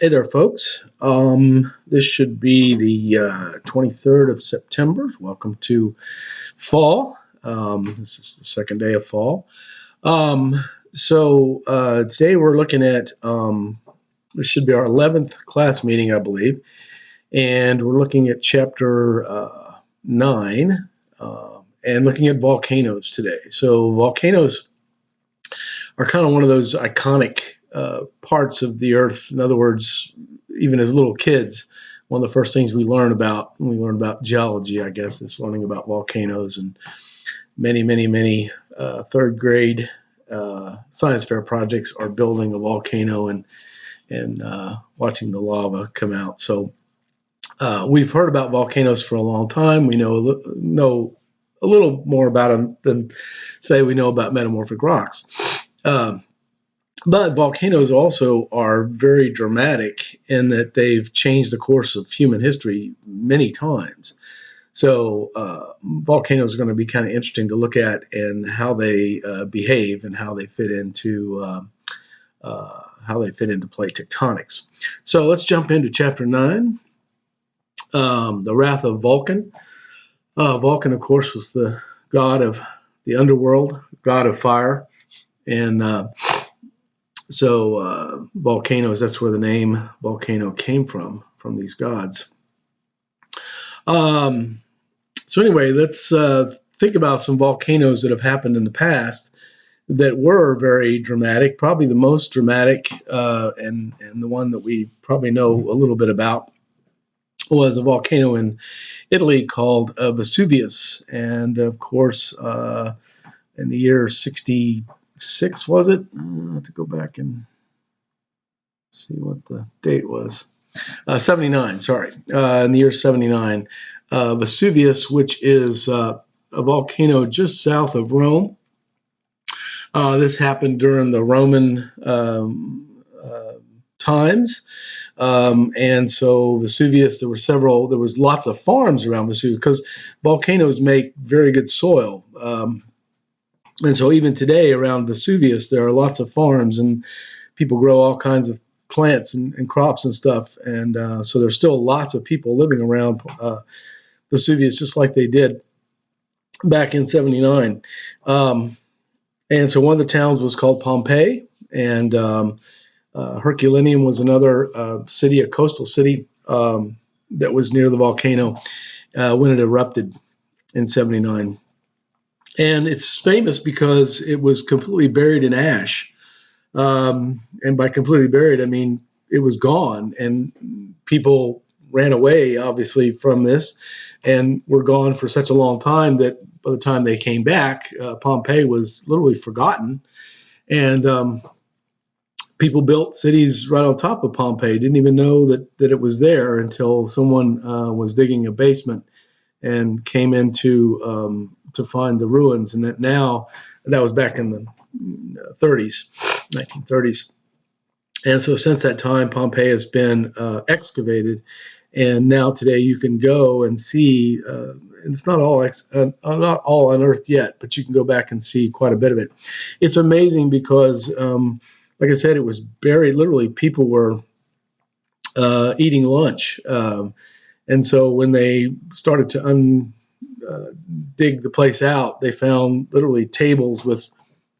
Hey there, folks. This should be the 23rd of September. Welcome to fall. This is the second day of fall. Today we're looking at this should be our 11th class meeting, I believe, and we're looking at chapter 9 and looking at volcanoes today. So volcanoes are kind of one of those iconic parts of the earth. In other words, even as little kids, one of the first things we learn about when we learn about geology, I guess, is learning about volcanoes. And many third grade science fair projects are building a volcano and watching the lava come out. So we've heard about volcanoes for a long time. We know a little more about them than, say, we know about metamorphic rocks. Um, but volcanoes also are very dramatic in that they've changed the course of human history many times. So volcanoes are going to be kind of interesting to look at and how they behave and how they fit into plate tectonics. So let's jump into chapter 9, the wrath of Vulcan. Vulcan, of course, was the god of the underworld, god of fire, and volcanoes, that's where the name volcano came from these gods. So anyway, let's think about some volcanoes that have happened in the past that were very dramatic. Probably the most dramatic and the one that we probably know a little bit about was a volcano in Italy called Vesuvius. And of course, in the year 66, was it? I have to go back and see what the date was. 79, sorry. In the year 79, Vesuvius, which is a volcano just south of Rome. This happened during the Roman times. And so Vesuvius, there was lots of farms around Vesuvius because volcanoes make very good soil. And so even today around Vesuvius, there are lots of farms and people grow all kinds of plants and crops and stuff. And so there's still lots of people living around Vesuvius, just like they did back in 79. And so one of the towns was called Pompeii, and Herculaneum was another city, a coastal city that was near the volcano when it erupted in 79. And it's famous because it was completely buried in ash. And by completely buried, I mean it was gone, and people ran away, obviously, from this, and were gone for such a long time that by the time they came back, Pompeii was literally forgotten, and people built cities right on top of Pompeii. Didn't even know that it was there until someone was digging a basement and came in to find the ruins, and that was back in the 30s, 1930s. And so since that time, Pompeii has been excavated, and now today you can go and see. And it's not all unearthed yet, but you can go back and see quite a bit of it. It's amazing because, like I said, it was buried. Literally, people were eating lunch, and so when they started to dig the place out, they found literally tables with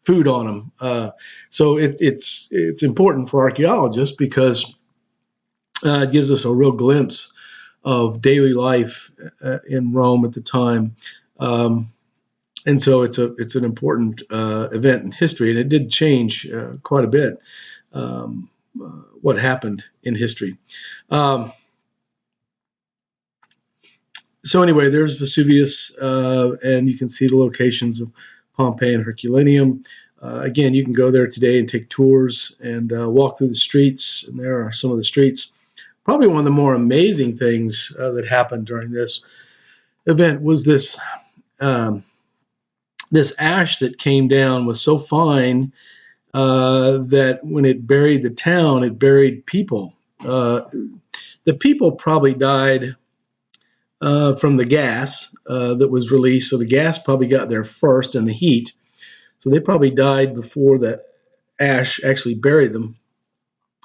food on them. So it's important for archaeologists because it gives us a real glimpse of daily life in Rome at the time. And so it's an important event in history, and it did change quite a bit what happened in history. So anyway, there's Vesuvius, and you can see the locations of Pompeii and Herculaneum. Again, you can go there today and take tours and walk through the streets, and there are some of the streets. Probably one of the more amazing things that happened during this event was this ash that came down was so fine that when it buried the town, it buried people. The people probably died from the gas that was released. So the gas probably got there first and the heat. So they probably died before the ash actually buried them.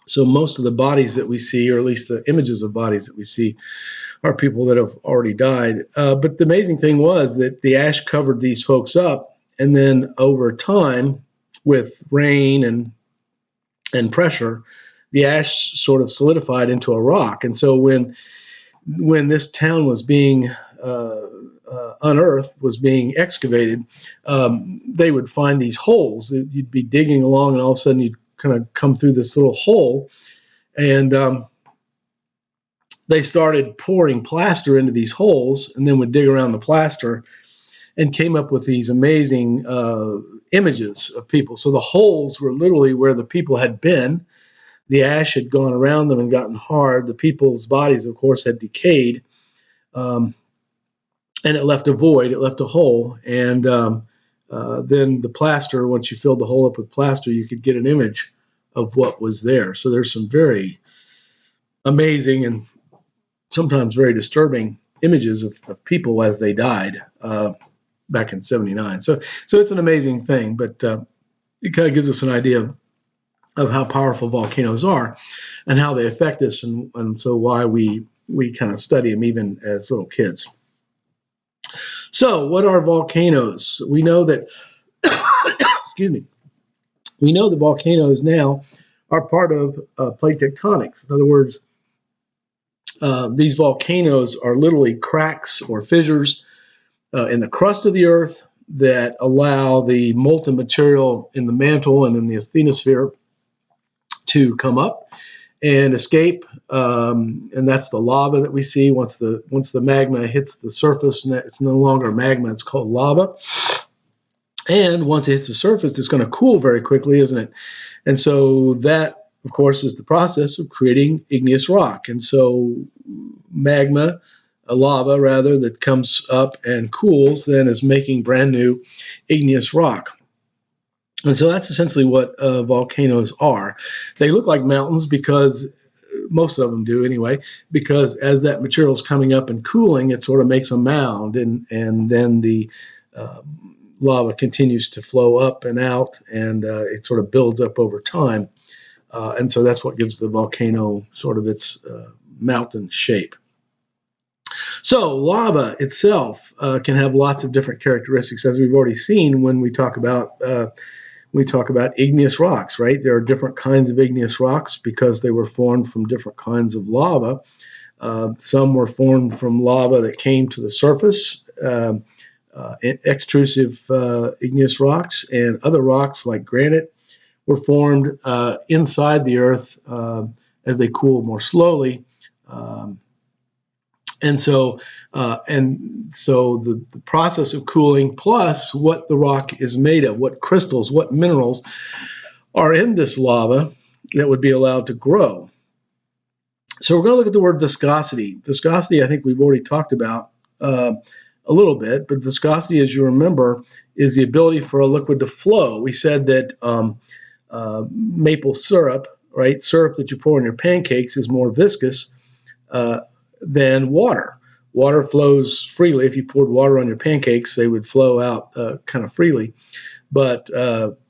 So most of the bodies that we see, or at least the images of bodies that we see, are people that have already died. But the amazing thing was that the ash covered these folks up, and then over time, with rain and pressure, the ash sort of solidified into a rock. And so when this town was being unearthed, was being excavated, they would find these holes. You'd be digging along, and all of a sudden you'd kind of come through this little hole, and they started pouring plaster into these holes, and then would dig around the plaster, and came up with these amazing images of people. So the holes were literally where the people had been. The ash had gone around them and gotten hard. The people's bodies, of course, had decayed. Um, and it left a void, it left a hole. And then the plaster, once you filled the hole up with plaster, you could get an image of what was there. So there's some very amazing and sometimes very disturbing images of people as they died back in '79. So it's an amazing thing, but it kind of gives us an idea of how powerful volcanoes are and how they affect us, and so why we kind of study them even as little kids. So, what are volcanoes? We know that, excuse me, we know that volcanoes now are part of plate tectonics. In other words, these volcanoes are literally cracks or fissures in the crust of the Earth that allow the molten material in the mantle and in the asthenosphere to come up and escape, and that's the lava that we see. Once the magma hits the surface, it's no longer magma; it's called lava. And once it hits the surface, it's going to cool very quickly, isn't it? And so that, of course, is the process of creating igneous rock. And so magma, lava rather, that comes up and cools, then is making brand new igneous rock. And so that's essentially what volcanoes are. They look like mountains because most of them do anyway, because as that material is coming up and cooling, it sort of makes a mound, and then the uh, lava continues to flow up and out, and it sort of builds up over time. And so that's what gives the volcano sort of its mountain shape. So lava itself can have lots of different characteristics, as we've already seen when we talk about igneous rocks, right? There are different kinds of igneous rocks because they were formed from different kinds of lava. Some were formed from lava that came to the surface, extrusive igneous rocks, and other rocks like granite were formed inside the earth as they cool more slowly. Um, and so the process of cooling plus what the rock is made of, what crystals, what minerals are in this lava that would be allowed to grow. So we're going to look at the word viscosity. Viscosity, I think we've already talked about a little bit, but viscosity, as you remember, is the ability for a liquid to flow. We said that maple syrup, right, syrup that you pour in your pancakes is more viscous than water. Water flows freely. If you poured water on your pancakes, they would flow out kind of freely, but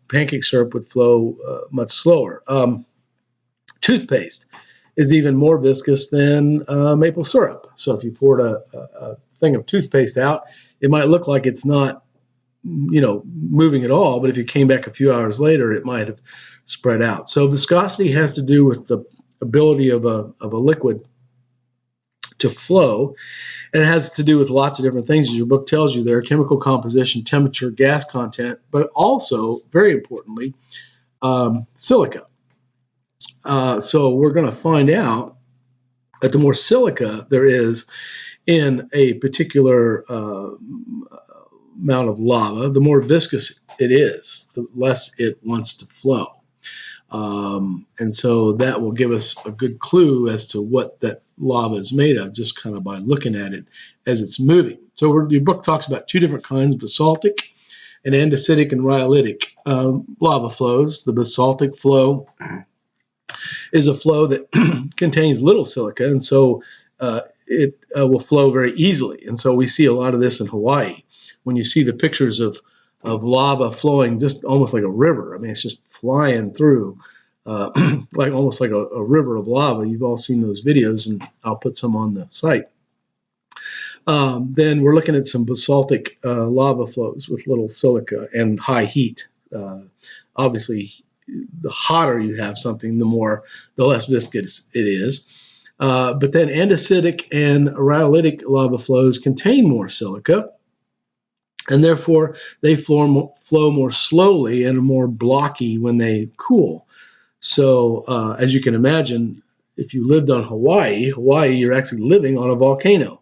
pancake syrup would flow much slower. Toothpaste is even more viscous than maple syrup. So if you poured a thing of toothpaste out, it might look like it's not, moving at all, but if you came back a few hours later, it might have spread out. So viscosity has to do with the ability of a liquid to flow, and it has to do with lots of different things, as your book tells you there: chemical composition, temperature, gas content, but also, very importantly, silica. So we're going to find out that the more silica there is in a particular amount of lava, the more viscous it is, the less it wants to flow. And so that will give us a good clue as to what that lava is made of, just kind of by looking at it as it's moving. So your book talks about two different kinds: basaltic and andesitic and rhyolitic lava flows. The basaltic flow is a flow that contains little silica, and so it will flow very easily. And so we see a lot of this in Hawaii. When you see the pictures of lava flowing just almost like a river, I mean, it's just flying through. like almost like a river of lava. You've all seen those videos, and I'll put some on the site. Then we're looking at some basaltic lava flows with little silica and high heat. Obviously, the hotter you have something, the less viscous it is. But then andesitic and rhyolitic lava flows contain more silica, and therefore they flow more slowly and are more blocky when they cool. So, as you can imagine, if you lived on Hawaii, you're actually living on a volcano.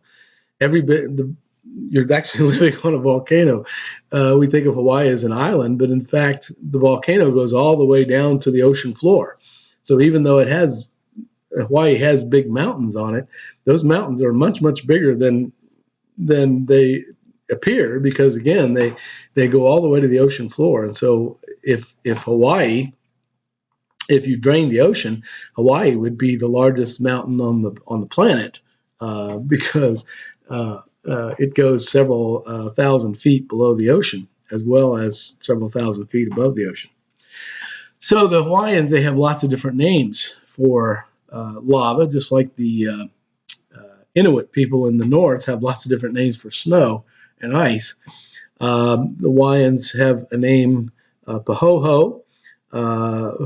You're actually living on a volcano. We think of Hawaii as an island, but in fact, the volcano goes all the way down to the ocean floor. So even though Hawaii has big mountains on it, those mountains are much, much bigger than they appear, because again, they go all the way to the ocean floor. And so if you drain the ocean, Hawaii would be the largest mountain on the planet, because it goes several thousand feet below the ocean, as well as several thousand feet above the ocean. So the Hawaiians, they have lots of different names for lava, just like the Inuit people in the north have lots of different names for snow and ice. The Hawaiians have a name, Pahoho,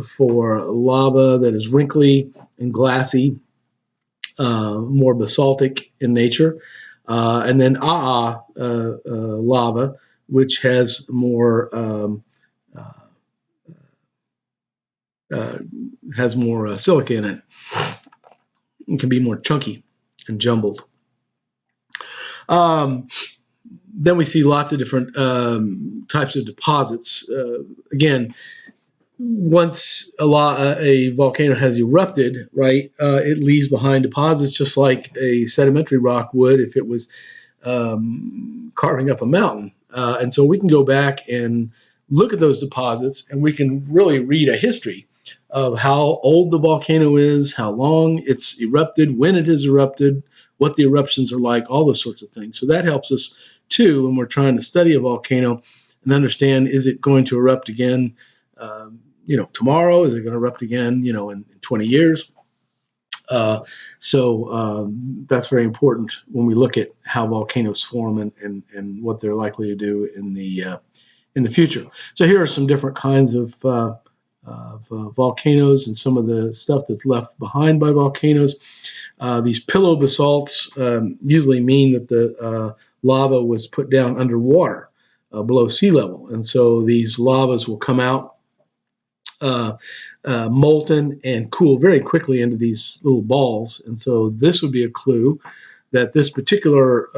for lava that is wrinkly and glassy, more basaltic in nature. And then A'a lava, which has more silica in it. It can be more chunky and jumbled. Then we see lots of different types of deposits. Again, once a volcano has erupted, right, it leaves behind deposits just like a sedimentary rock would if it was carving up a mountain. And so we can go back and look at those deposits, and we can really read a history of how old the volcano is, how long it's erupted, when it has erupted, what the eruptions are like, all those sorts of things. So that helps us too when we're trying to study a volcano and understand, is it going to erupt again tomorrow? Is it going to erupt again in 20 years? So that's very important when we look at how volcanoes form and what they're likely to do in the future. So here are some different kinds of volcanoes and some of the stuff that's left behind by volcanoes. These pillow basalts usually mean that the lava was put down underwater below sea level. And so these lavas will come out molten and cool very quickly into these little balls. And so this would be a clue that this particular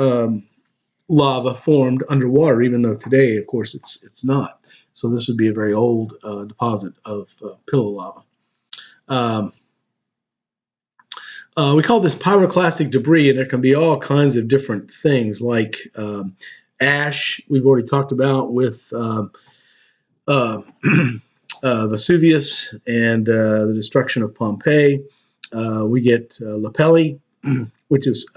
lava formed underwater, even though today, of course, it's not. So this would be a very old deposit of pillow lava. We call this pyroclastic debris, and there can be all kinds of different things like ash, we've already talked about with Vesuvius and the destruction of Pompeii. We get lapilli, which is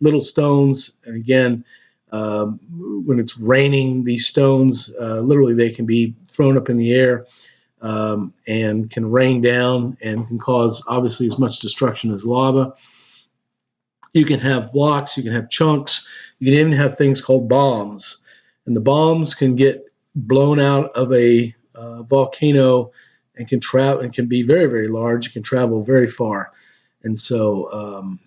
little stones. And again, when it's raining, these stones, literally they can be thrown up in the air and can rain down and can cause obviously as much destruction as lava. You can have blocks, you can have chunks, you can even have things called bombs. And the bombs can get blown out of a volcano and can be very, very large. It can travel very far. And so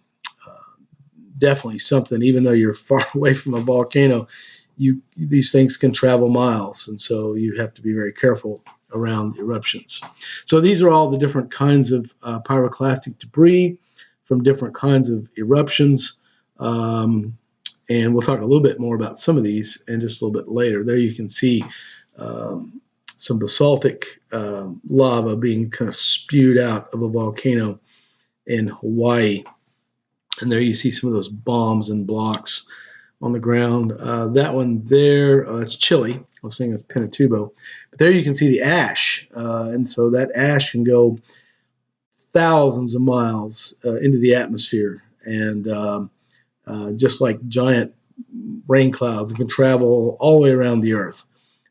definitely something, even though you're far away from a volcano, these things can travel miles. And so you have to be very careful around eruptions. So these are all the different kinds of pyroclastic debris from different kinds of eruptions. And we'll talk a little bit more about some of these in just a little bit later. There you can see some basaltic lava being kind of spewed out of a volcano in Hawaii. And there you see some of those bombs and blocks on the ground. That one there, that's Chile. I was saying it's Pinatubo. But there you can see the ash. And so that ash can go thousands of miles into the atmosphere. And just like giant rain clouds, it can travel all the way around the earth.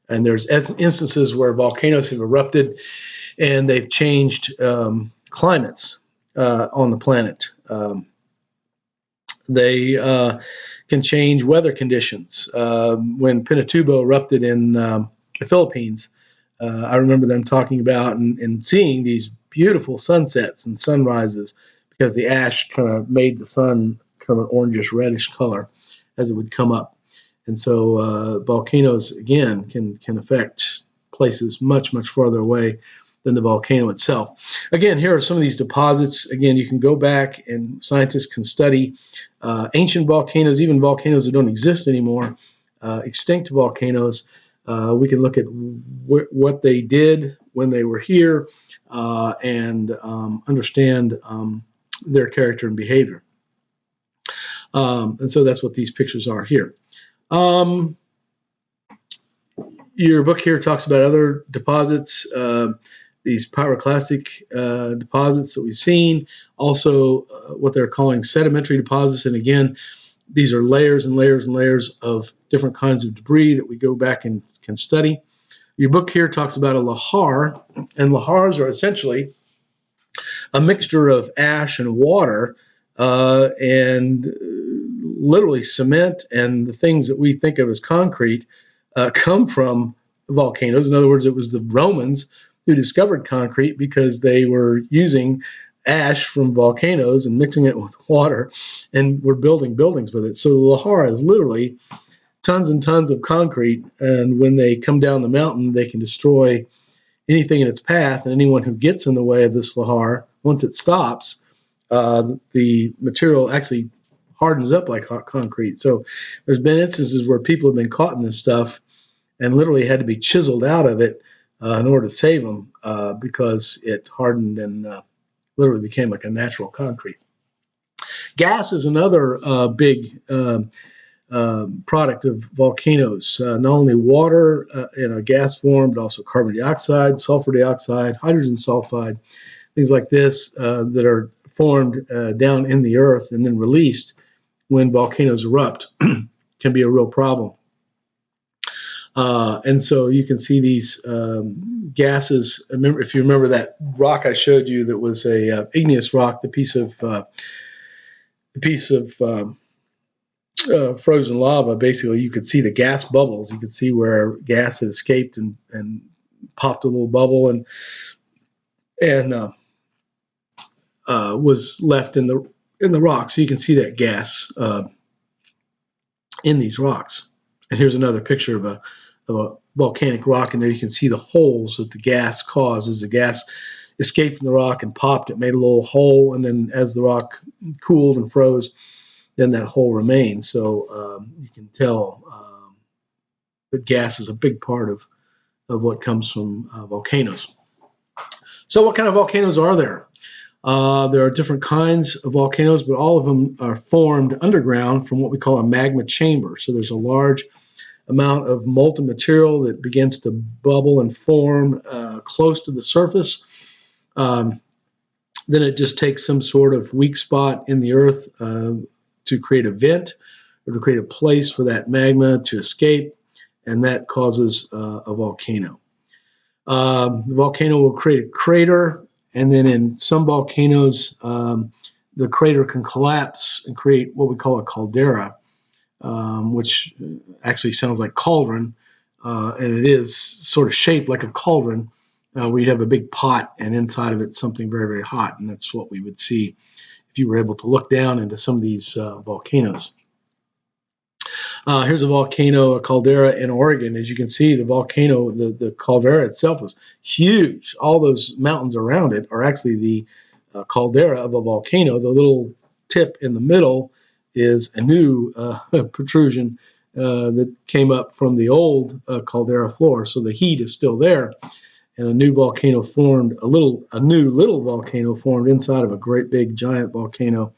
And there's instances where volcanoes have erupted and they've changed climates on the planet. They can change weather conditions. When Pinatubo erupted in the Philippines, I remember them talking about and seeing these beautiful sunsets and sunrises because the ash kind of made the sun kind of an orangish reddish color as it would come up. And so volcanoes, again, can affect places much, much farther away than the volcano itself. Again, here are some of these deposits. Again, you can go back and scientists can study ancient volcanoes, even volcanoes that don't exist anymore, extinct volcanoes. We can look at what they did when they were here and understand their character and behavior. And so that's what these pictures are here. Your book here talks about other deposits, these pyroclastic deposits that we've seen, also what they're calling sedimentary deposits. And again, these are layers and layers and layers of different kinds of debris that we go back and can study. Your book here talks about a lahar, and lahars are essentially a mixture of ash and water and literally cement and the things that we think of as concrete come from volcanoes. In other words, it was the Romans who discovered concrete because they were using ash from volcanoes and mixing it with water and were building buildings with it. So the lahar is literally tons and tons of concrete, and when they come down the mountain, they can destroy anything in its path, and anyone who gets in the way of this lahar, once it stops, the material actually hardens up like hot concrete. So there's been instances where people have been caught in this stuff and literally had to be chiseled out of it in order to save them because it hardened and literally became like a natural concrete. Gas is another big product of volcanoes. Not only water in a gas form, but also carbon dioxide, sulfur dioxide, hydrogen sulfide, things like this that are formed down in the earth and then released when volcanoes erupt can be a real problem. And so you can see these gases. If you remember that rock I showed you that was a igneous rock, the piece of frozen lava, basically you could see the gas bubbles. You could see where gas had escaped and popped a little bubble and was left in the rock. So you can see that gas in these rocks. And here's another picture of a volcanic rock, and there you can see the holes that the gas caused. As the gas escaped from the rock and popped, it made a little hole, and then as the rock cooled and froze, then that hole remained. So you can tell that gas is a big part of what comes from volcanoes. So what kind of volcanoes are there? There are different kinds of volcanoes, but all of them are formed underground from what we call a magma chamber. So there's a large amount of molten material that begins to bubble and form close to the surface. Then it just takes some sort of weak spot in the earth to create a vent or to create a place for that magma to escape, and that causes a volcano. The volcano will create a crater, and then in some volcanoes, the crater can collapse and create what we call a caldera, which actually sounds like cauldron, and it is sort of shaped like a cauldron, where you'd have a big pot, and inside of it something very, very hot, and that's what we would see if you were able to look down into some of these volcanoes. Here's a volcano, a caldera in Oregon. As you can see, the volcano, the caldera itself was huge. All those mountains around it are actually the caldera of a volcano. The little tip in the middle is a new protrusion that came up from the old caldera floor. So the heat is still there, and a new volcano formed, a new little volcano formed inside of a great big giant volcano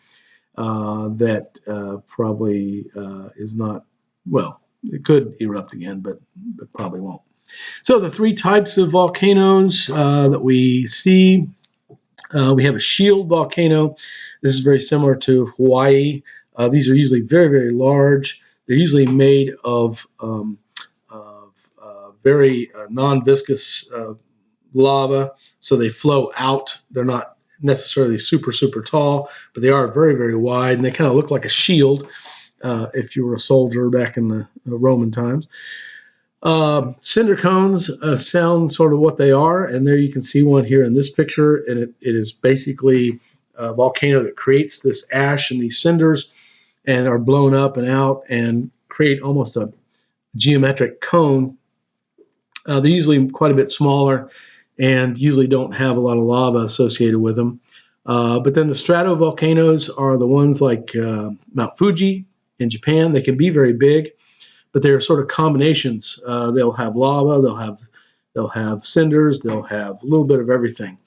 that probably is not, well, it could erupt again, but probably won't. So the three types of volcanoes that we see, we have a shield volcano. This is very similar to Hawaii. These are usually very, very large. They're usually made of very non-viscous lava, so they flow out. They're not necessarily super, super tall, but they are very, very wide, and they kind of look like a shield if you were a soldier back in the Roman times. Cinder cones sound sort of what they are, and there you can see one here in this picture, and it is basically a volcano that creates this ash and these cinders and are blown up and out and create almost a geometric cone. They're usually quite a bit smaller and usually don't have a lot of lava associated with them. But then the stratovolcanoes are the ones like Mount Fuji in Japan. They can be very big, but they're sort of combinations. They'll have lava, they'll have cinders, they'll have a little bit of everything,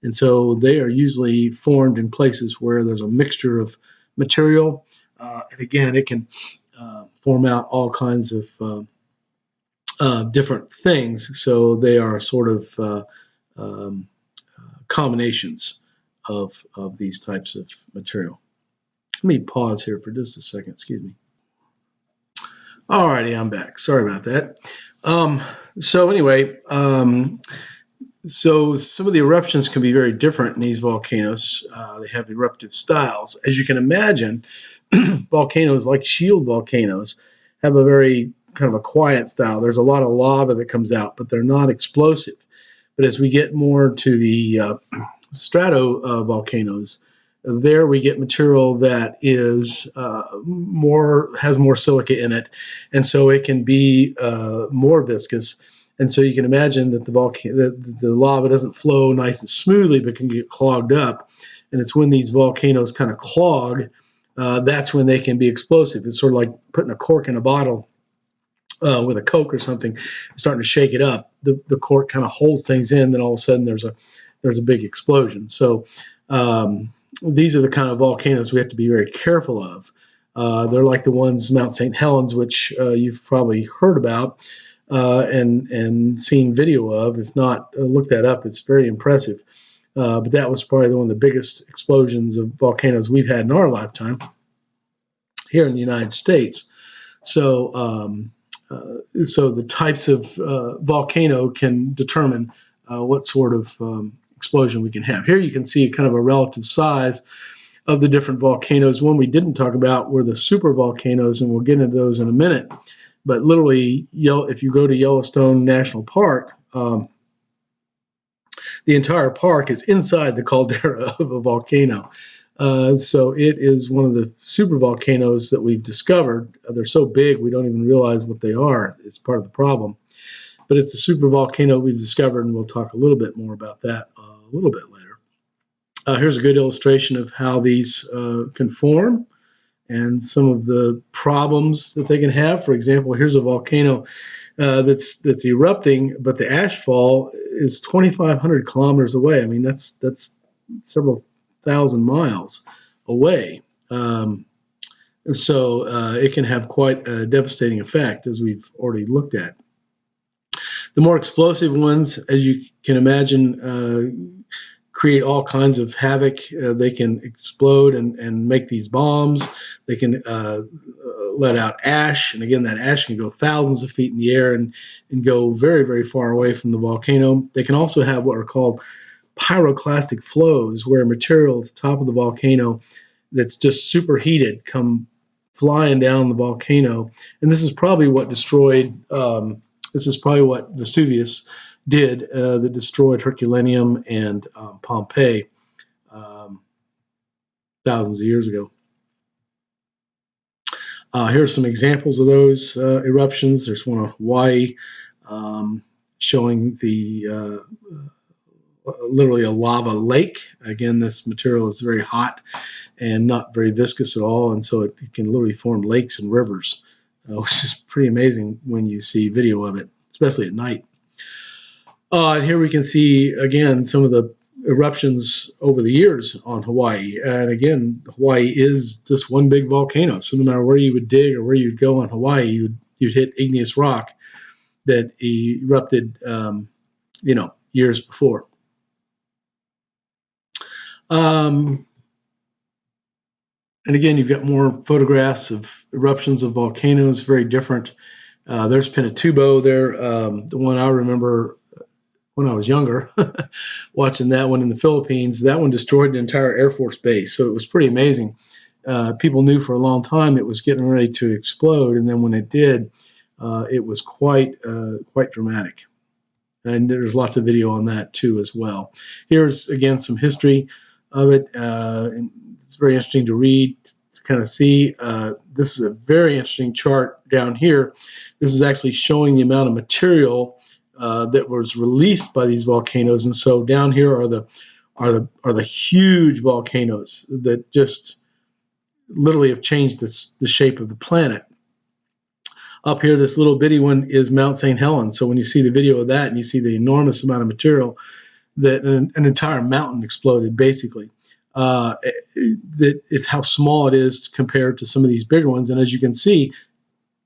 and so they are usually formed in places where there's a mixture of material. And again, it can form out all kinds of different things. So they are sort of um, combinations of these types of material. Let me pause here for just a second. Excuse me. Alrighty, I'm back. Sorry about that. So anyway, so some of the eruptions can be very different in these volcanoes. They have eruptive styles. As you can imagine, volcanoes like shield volcanoes have a very kind of a quiet style. There's a lot of lava that comes out, but they're not explosive. But as we get more to the strato volcanoes, there we get material that is has more silica in it, and so it can be more viscous. And so you can imagine that the lava doesn't flow nice and smoothly, but can get clogged up. And it's when these volcanoes kind of clog, that's when they can be explosive. It's sort of like putting a cork in a bottle with a Coke or something, starting to shake it up. The cork kind of holds things in, then all of a sudden there's a big explosion. So these are the kind of volcanoes we have to be very careful of. They're like the ones Mount St. Helens, which you've probably heard about and seen video of. If not, look that up. It's very impressive. But that was probably one of the biggest explosions of volcanoes we've had in our lifetime here in the United States. So, so the types of volcano can determine what sort of explosion we can have. Here you can see kind of a relative size of the different volcanoes. One we didn't talk about were the super volcanoes, and we'll get into those in a minute. But literally, if you go to Yellowstone National Park, the entire park is inside the caldera of a volcano. So it is one of the super volcanoes that we've discovered. They're so big we don't even realize what they are. It's part of the problem. But it's a super volcano we've discovered, and we'll talk a little bit more about that a little bit later. Here's a good illustration of how these can form and some of the problems that they can have. For example, here's a volcano that's erupting, but the ash fall is 2,500 kilometers away. I mean, that's several thousand miles away. So it can have quite a devastating effect, as we've already looked at. The more explosive ones, as you can imagine, create all kinds of havoc. They can explode and make these bombs. They can let out ash, and again, that ash can go thousands of feet in the air and go very, very far away from the volcano. They can also have what are called pyroclastic flows, where material at the top of the volcano that's just superheated come flying down the volcano. And this is probably what destroyed, this is probably what Vesuvius did that destroyed Herculaneum and Pompeii thousands of years ago. Here's some examples of those eruptions. There's one on Hawaii showing the literally a lava lake. Again, this material is very hot and not very viscous at all, and so it can literally form lakes and rivers, which is pretty amazing when you see video of it, especially at night. And here we can see, again, some of the eruptions over the years on Hawaii. And again, Hawaii is just one big volcano. So no matter where you would dig or where you'd go on Hawaii, you'd hit igneous rock that erupted, years before. And again, you've got more photographs of eruptions of volcanoes, very different. There's Pinatubo there. The one I remember when I was younger, watching that one in the Philippines. That one destroyed the entire Air Force base, so it was pretty amazing. People knew for a long time it was getting ready to explode, and then when it did, it was quite dramatic. And there's lots of video on that too as well. Here's again some history of it. And it's very interesting to read, to kind of see. This is a very interesting chart down here. This is actually showing the amount of material that was released by these volcanoes. And so down here are the huge volcanoes that just literally have changed the shape of the planet. Up here, this little bitty one is Mount St. Helens. So when you see the video of that and you see the enormous amount of material, that an entire mountain exploded, basically. That it's how small it is compared to some of these bigger ones. And as you can see,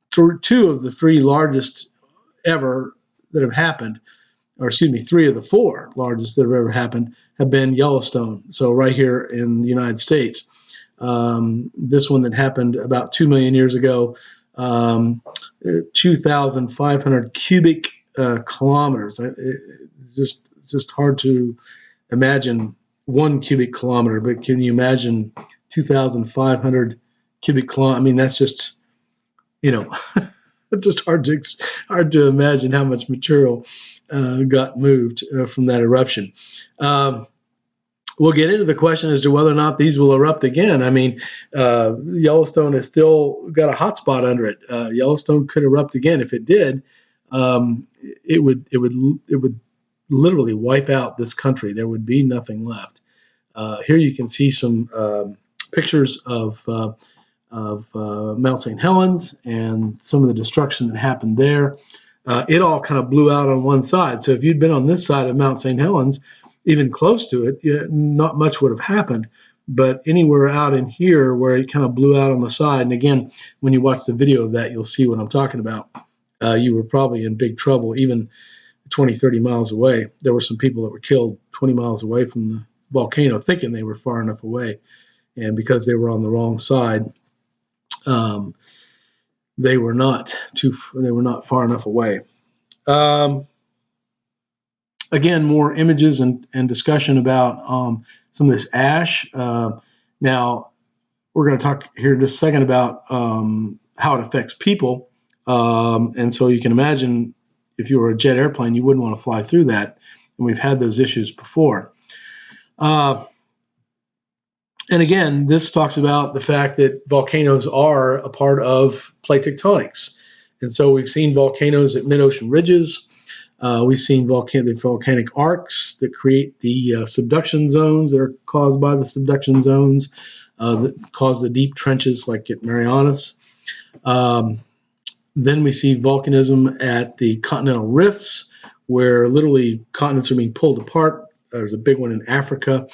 two of the three largest ever that have happened, or excuse me, three of the four largest that have ever happened have been Yellowstone. So right here in the United States. This one that happened about 2 million years ago, 2,500 cubic kilometers. It's just hard to imagine 1 cubic kilometer, but can you imagine 2,500 cubic kilometers? I mean, that's just, it's just hard to imagine how much material got moved from that eruption. We'll get into the question as to whether or not these will erupt again. I mean, Yellowstone has still got a hot spot under it. Yellowstone could erupt again. If it did, it would literally wipe out this country. There would be nothing left. Here you can see some pictures of Mount St. Helens and some of the destruction that happened there. It all kind of blew out on one side. So if you'd been on this side of Mount St. Helens, even close to it, not much would have happened. But anywhere out in here where it kind of blew out on the side, and again, when you watch the video of that, you'll see what I'm talking about. You were probably in big trouble, even 20, 30 miles away. There were some people that were killed 20 miles away from the volcano, thinking they were far enough away. And because they were on the wrong side, they were not far enough away. Again, more images and discussion about some of this ash. Now, we're going to talk here in just a second about how it affects people. And so you can imagine if you were a jet airplane, you wouldn't want to fly through that. And we've had those issues before. And again, this talks about the fact that volcanoes are a part of plate tectonics. And so we've seen volcanoes at mid-ocean ridges. We've seen volcanic arcs that create the subduction zones that are caused by the subduction zones that cause the deep trenches like at Marianas. Then we see volcanism at the continental rifts where literally continents are being pulled apart. There's a big one in Africa,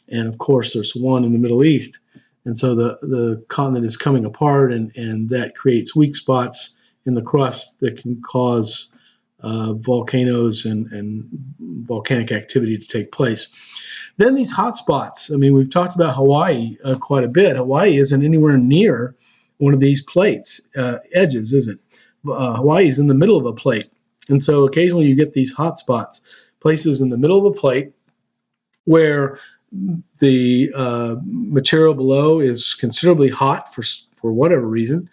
and of course there's one in the Middle East. And so the continent is coming apart, and that creates weak spots in the crust that can cause volcanoes and volcanic activity to take place. Then these hot spots. I mean, we've talked about Hawaii quite a bit. Hawaii isn't anywhere near one of these plates edges, is it? Hawaii is in the middle of a plate. And so occasionally you get these hot spots, places in the middle of a plate where the material below is considerably hot for whatever reason.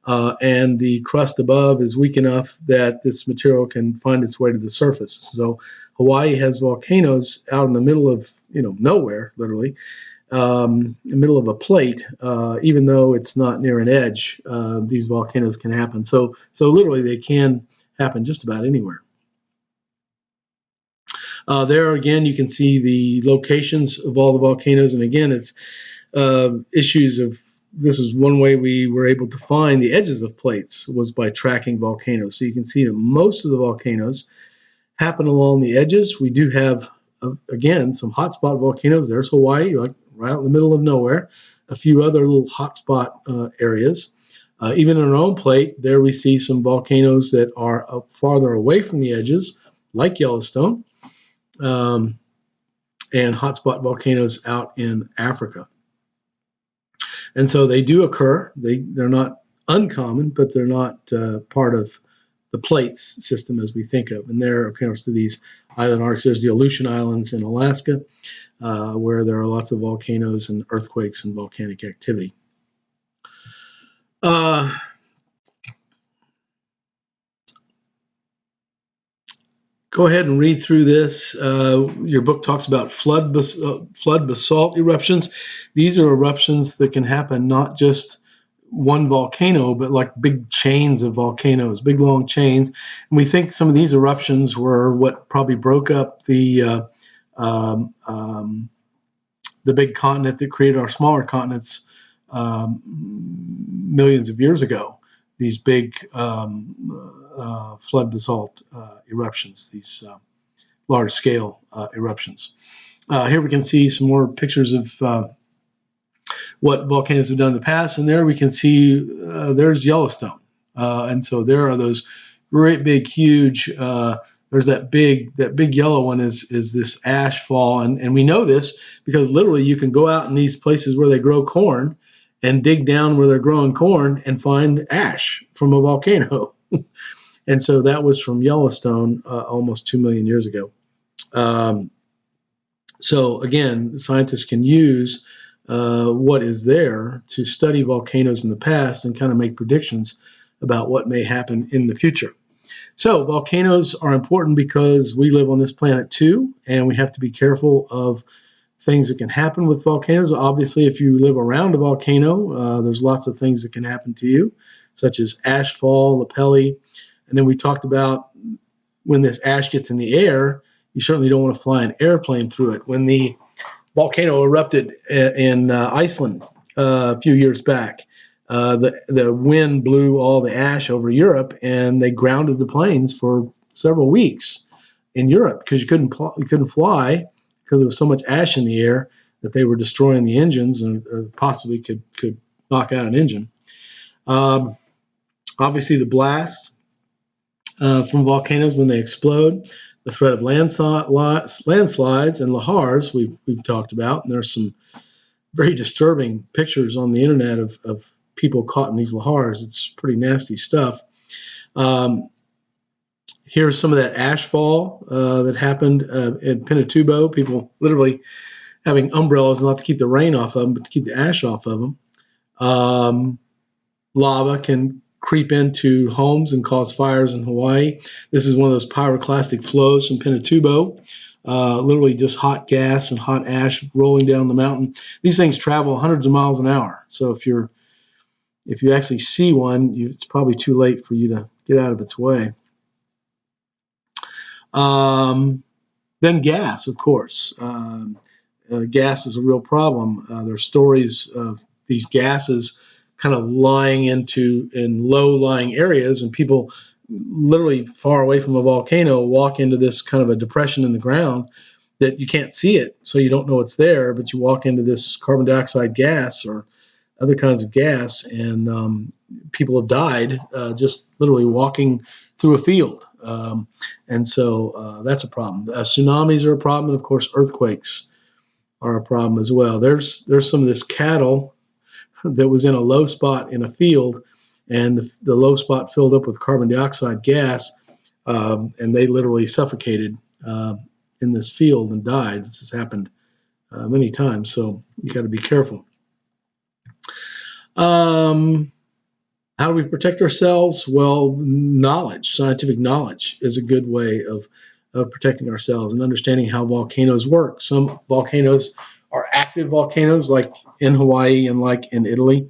And the crust above is weak enough that this material can find its way to the surface. So Hawaii has volcanoes out in the middle of nowhere, literally, in the middle of a plate. Even though it's not near an edge, these volcanoes can happen. So literally, they can happen just about anywhere. There again, you can see the locations of all the volcanoes, and again, it's issues of. This is one way we were able to find the edges of plates was by tracking volcanoes. So you can see that most of the volcanoes happen along the edges. We do have, again, some hotspot volcanoes. There's Hawaii, like right out in the middle of nowhere. A few other little hotspot areas. Even in our own plate, there we see some volcanoes that are farther away from the edges, like Yellowstone, and hotspot volcanoes out in Africa. And so they do occur. They're not uncommon, but they're not part of the plates system as we think of. And there, of course, to these island arcs. There's the Aleutian Islands in Alaska, where there are lots of volcanoes and earthquakes and volcanic activity. Go ahead and read through this. Your book talks about flood basalt eruptions. These are eruptions that can happen not just one volcano, but like big chains of volcanoes, big long chains. And we think some of these eruptions were what probably broke up the big continent that created our smaller continents millions of years ago. These big flood basalt eruptions, these large-scale eruptions. Here we can see some more pictures of what volcanoes have done in the past, and there we can see there's Yellowstone, and so there are those great big, huge. There's that big yellow one is this ash fall, and we know this because literally you can go out in these places where they grow corn and dig down where they're growing corn and find ash from a volcano. And so that was from Yellowstone almost 2 million years ago. So again, scientists can use what is there to study volcanoes in the past and kind of make predictions about what may happen in the future. So volcanoes are important because we live on this planet too, and we have to be careful of things that can happen with volcanoes. Obviously, if you live around a volcano, there's lots of things that can happen to you, such as ash fall, lapilli. And then we talked about when this ash gets in the air, you certainly don't want to fly an airplane through it. When the volcano erupted in Iceland a few years back, the wind blew all the ash over Europe, and they grounded the planes for several weeks in Europe because you couldn't fly because there was so much ash in the air that they were destroying the engines and possibly could knock out an engine. Obviously, the blasts from volcanoes when they explode, the threat of landslides and lahars we've talked about, and there's some very disturbing pictures on the internet of people caught in these lahars. It's pretty nasty stuff. Here's some of that ash fall that happened in Pinatubo. People literally having umbrellas not to keep the rain off of them, but to keep the ash off of them. Lava can creep into homes and cause fires in Hawaii. This is one of those pyroclastic flows from Pinatubo. Literally just hot gas and hot ash rolling down the mountain. These things travel hundreds of miles an hour. So if you actually see one, it's probably too late for you to get out of its way. Then gas, of course. Gas is a real problem. There are stories of these gases kind of lying in low-lying areas, and people literally far away from a volcano walk into this kind of a depression in the ground that you can't see it, so you don't know it's there, but you walk into this carbon dioxide gas or other kinds of gas, and people have died just literally walking through a field. And so that's a problem. Tsunamis are a problem, and of course earthquakes are a problem as well. There's some of this cattle that was in a low spot in a field, and the low spot filled up with carbon dioxide gas, and they literally suffocated in this field and died. This has happened many times, so you got to be careful. How do we protect ourselves? Well, scientific knowledge is a good way of protecting ourselves and understanding how volcanoes work. Some volcanoes are active volcanoes, like in Hawaii and like in Italy.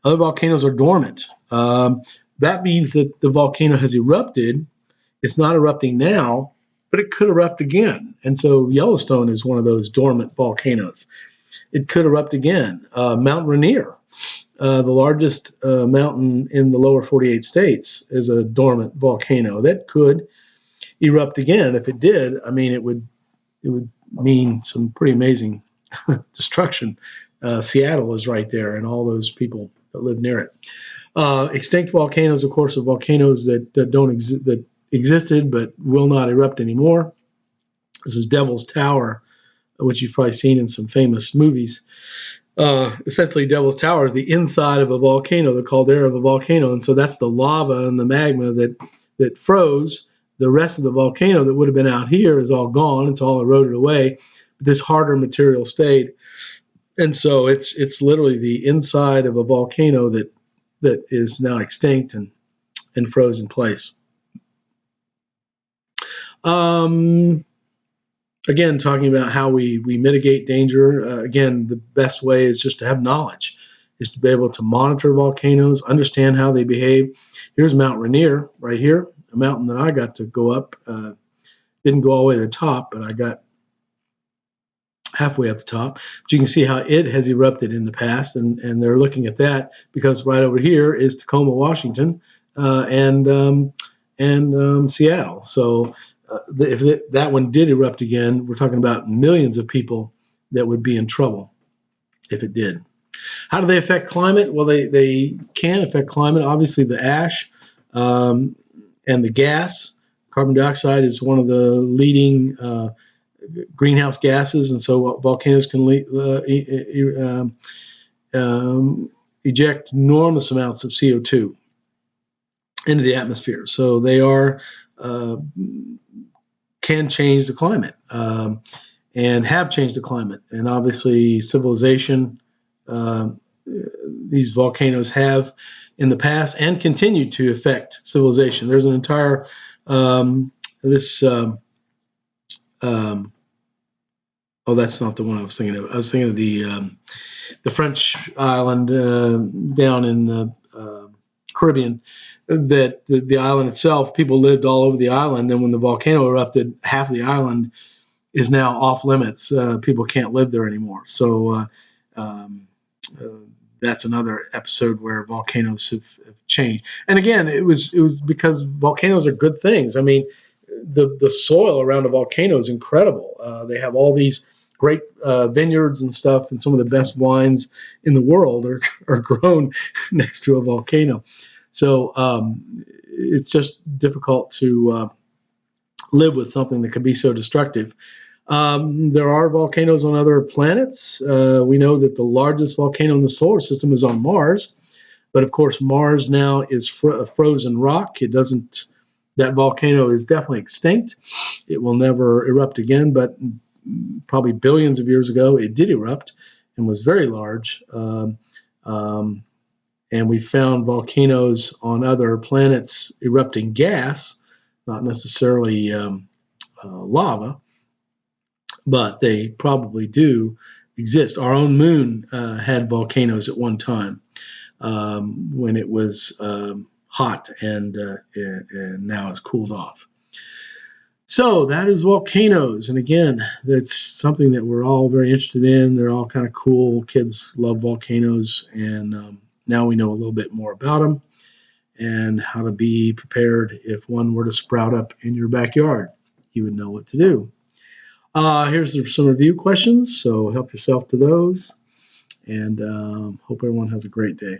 Other volcanoes are dormant. That means that the volcano has erupted. It's not erupting now, but it could erupt again. And so Yellowstone is one of those dormant volcanoes. It could erupt again. Mount Rainier, the largest mountain in the lower 48 states, is a dormant volcano that could erupt again. If it did, I mean, it would mean some pretty amazing destruction. Seattle is right there, and all those people that live near it. Extinct volcanoes, of course, are volcanoes that existed but will not erupt anymore. This is Devil's Tower, which you've probably seen in some famous movies. Essentially, Devil's Tower is the inside of a volcano, the caldera of a volcano, and so that's the lava and the magma that froze The rest of the volcano that would have been out here is all gone. It's all eroded away. But this harder material stayed. And so it's literally the inside of a volcano that is now extinct and frozen in place. Again, talking about how we mitigate danger. Again, the best way is just to have knowledge, is to be able to monitor volcanoes, understand how they behave. Here's Mount Rainier right here, a mountain that I got to go up. Didn't go all the way to the top, but I got halfway up the top. But you can see how it has erupted in the past, and they're looking at that because right over here is Tacoma, Washington, and Seattle. So if that one did erupt again, we're talking about millions of people that would be in trouble if it did. How do they affect climate? Well, they can affect climate. Obviously, the ash and the gas. Carbon dioxide is one of the leading greenhouse gases, and so volcanoes can eject enormous amounts of CO2 into the atmosphere. So they can change the climate and have changed the climate. And obviously, civilization, these volcanoes have in the past and continue to affect civilization. There's an entire oh, that's not the one I was thinking of. I was thinking of the French island down in the Caribbean. That the island itself, people lived all over the island, and when the volcano erupted, half of the island is now off limits. People can't live there anymore. So that's another episode where volcanoes have changed. And again, it was because volcanoes are good things. I mean, the soil around a volcano is incredible. They have all these great vineyards and stuff, and some of the best wines in the world are grown next to a volcano. So it's just difficult to live with something that could be so destructive. There are volcanoes on other planets. We know that the largest volcano in the solar system is on Mars, but of course Mars now is frozen rock. That volcano is definitely extinct. It will never erupt again, but probably billions of years ago it did erupt and was very large. And we found volcanoes on other planets erupting gas, not necessarily lava, but they probably do exist. Our own moon had volcanoes at one time when it was hot, and now it's cooled off. So that is volcanoes. And again, that's something that we're all very interested in. They're all kind of cool. Kids love volcanoes. And now we know a little bit more about them and how to be prepared if one were to sprout up in your backyard. You would know what to do. Here's some review questions, so help yourself to those. And hope everyone has a great day.